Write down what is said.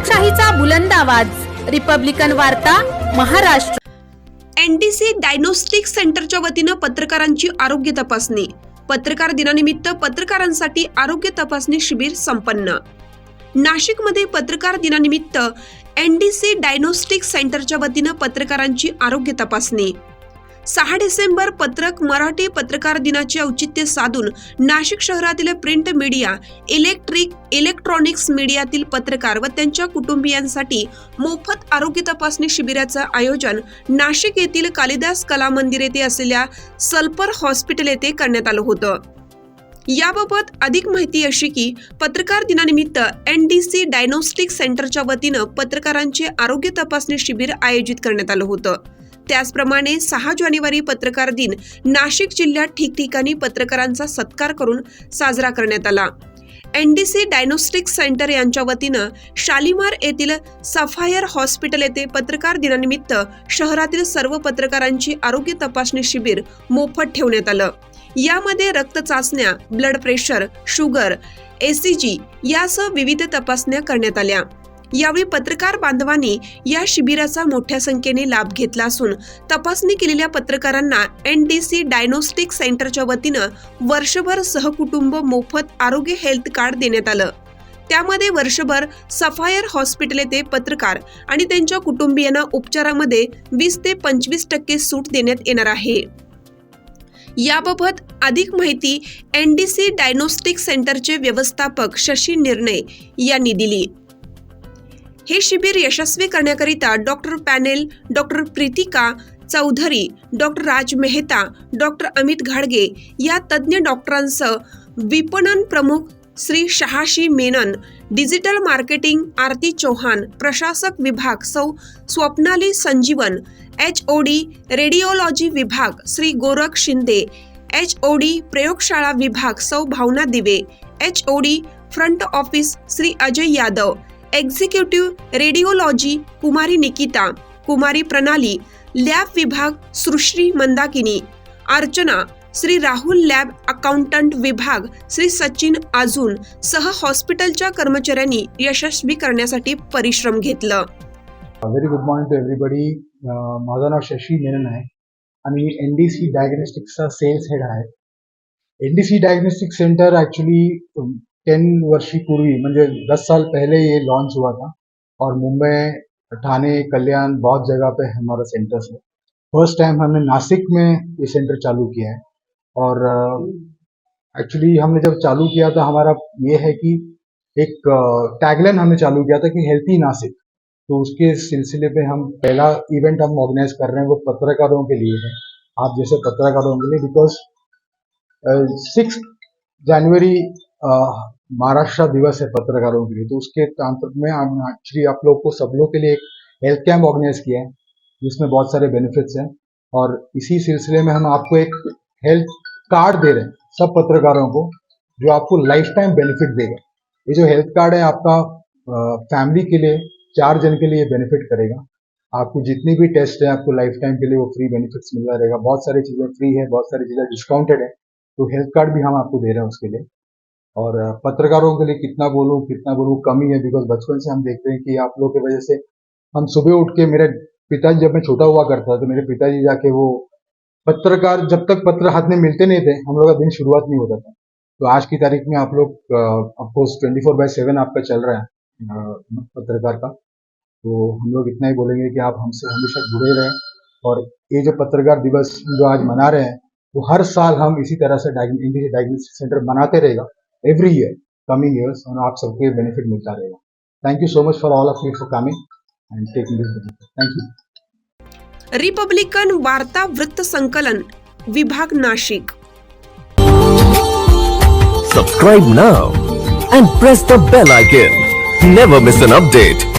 लोकशाहीचा बुलंद आवाज, रिपब्लिकन वार्ता, महाराष्ट्र। एनडीसी डायग्नोस्टिक सेंटरच्या वतीनं पत्रकारांची आरोग्य तपासणी। पत्रकार दिनानिमित्त पत्रकारांसाठी आरोग्य तपासणी शिबिर संपन्न। नाशिकमध्ये पत्रकार दिनानिमित्त एनडीसी डायग्नोस्टिक सेंटरच्या वतीनं पत्रकारांची आरोग्य तपासणी। 6 डिसेंबर पत्रक मराठी पत्रकार दिनाचे औचित्य साधून नाशिक शहरातील प्रिंट मीडिया, इलेक्ट्रॉनिक्स मीडियातील पत्रकार व त्यांच्या कुटुंबियांसाठी मोफत आरोग्य तपासणी शिबिराचं आयोजन नाशिक येथील कालिदास कला मंदिर येथे असलेल्या सल्पर हॉस्पिटल येथे करण्यात आलं होतं। याबाबत अधिक माहिती अशी की पत्रकार दिनानिमित्त एनडीसी डायग्नोस्टिक सेंटरच्या वतीनं पत्रकारांचे आरोग्य तपासणी शिबिर आयोजित करण्यात आलं होतं। त्याचप्रमाणे 6 जानेवारी पत्रकार दिन नाशिक जिल्ह्यात ठिकठिकाणी पत्रकारांचा सत्कार करून साजरा करण्यात आला। एनडीसी डायग्नोस्टिक सेंटर यांच्या वतीनं शालिमार येथील सफायर हॉस्पिटल येथे पत्रकार दिनानिमित्त शहरातील सर्व पत्रकारांची आरोग्य तपासणी शिबिर मोफत ठेवण्यात आलं। यामध्ये रक्त चाचण्या, ब्लड प्रेशर, शुगर, ECG यासह विविध तपासण्या करण्यात आल्या। यावेळी पत्रकार बांधवांनी या शिबिराचा मोठ्या संख्येने लाभ घेतला असून तपासणी केलेल्या पत्रकारांना एनडीसी डायग्नोस्टिक सेंटरच्या वतीनं वर्षभर सहकुटुंब मोफत आरोग्य हेल्थ कार्ड देण्यात आलं। त्यामध्ये वर्षभर सफायर हॉस्पिटल येथे पत्रकार आणि त्यांच्या कुटुंबियांना उपचारामध्ये 20 ते 25% सूट देण्यात येणार आहे। याबाबत अधिक माहिती एनडीसी डायग्नोस्टिक सेंटरचे व्यवस्थापक शशी निर्णय यांनी दिली। हे शिबिर यशस्वी करण्याकरिता doctor panel, doctor Pritika Chaudhary, doctor Raj Mehta, doctor Amit घाडगे या तज्ज्ञ डॉक्टरांसह विपणन प्रमुख श्री शहाशी मेनन, डिजिटल मार्केटिंग आरती चौहान, प्रशासक विभाग सौ स्वप्नाली संजीवन, HOD रेडिओलॉजी विभाग श्री गोरख शिंदे, HOD प्रयोगशाळा विभाग सौ Bhavana Dive, HOD front office Shri Ajay Yadav, executive radiology कुमारी निकिता, कुमारी प्रणाली, लॅब विभाग सुश्री मंदाकिनी, अर्चना, श्री राहुल लॅब अकाउंटंट विभाग श्री सचिन आजून सह हॉस्पिटलच्या कर्मचाऱ्यांनी यशस्वी करण्यासाठी परिश्रम घेतलं। Very good morning to everybody. माझं नाव शशी मेनन आहे आणि एनडीसी डायग्नोस्टिक्सचा सेल्स हेड आहे। एनडीसी डायग्नोस्टिक सेंटर एक्चुअली 10 वर्षी पूर्वी म्हणजे 10 साल पहले ये लॉन्च हुआ था और मुंबई, ठाणे, कल्याण बहुत जगह पे हमारा सेंटर्स है। फर्स्ट टाइम हमने नासिक में ये सेंटर चालू किया है और एक्चुअली हमने जब चालू किया था हमारा ये है कि एक टैगलाइन हमने चालू किया था कि हेल्थी नासिक। तो उसके सिलसिले पे हम पहला इवेंट हम ऑर्गेनाइज कर रहे हैं वो पत्रकारों के लिए है, आप जैसे पत्रकारों के लिए, बिकॉज 6 जनवरी महाराष्ट्र दिवस है पत्रकारों के लिए। तो उसके अंतर्गत में हम एक्चुअली आप लोग को सब लोग के लिए एक हेल्थ कैंप ऑर्गेनाइज किया है जिसमें बहुत सारे बेनिफिट्स हैं और इसी सिलसिले में हम आपको एक हेल्थ कार्ड दे रहे हैं सब पत्रकारों को जो आपको लाइफ टाइम बेनिफिट देगा। ये जो हेल्थ कार्ड है आपका फैमिली के लिए 4 जन के लिए बेनिफिट करेगा। आपको जितनी भी टेस्ट है आपको लाइफ टाइम के लिए वो फ्री बेनिफिट्स मिलता रहेगा। बहुत सारी चीज़ें फ्री है, बहुत सारी चीज़ें डिस्काउंटेड है, तो हेल्थ कार्ड भी हम आपको दे रहे हैं उसके लिए। और पत्रकारों के लिए कितना बोलूं कम ही है, बिकॉज बचपन से हम देखते हैं कि आप लोगों की वजह से हम सुबह उठ के, मेरे पिताजी जब मैं छोटा हुआ करता तो मेरे पिताजी जाके वो पत्रकार, जब तक पत्र हाथ में मिलते नहीं थे हम लोग का दिन शुरुआत नहीं होता था। तो आज की तारीख में आप लोग ऑफकोर्स 24/7 आपका चल रहा है पत्रकार का, तो हम लोग इतना ही बोलेंगे कि आप हमसे हमेशा जुड़े रहें। और ये जो पत्रकार दिवस जो आज मना रहे हैं वो हर साल हम इसी तरह से एनडीसी डायग्नोस्टिक सेंटर बनाते रहेगा एवरी ईयर कमिंग ईयर्स और आप सबको बेनिफिट मिलता रहेगा। Thank you so much for all of you for coming end taking this benefit. Thank you. Republican वार्ता वृत्त संकलन विभाग Nashik. Subscribe now and press the bell icon. Never miss an update.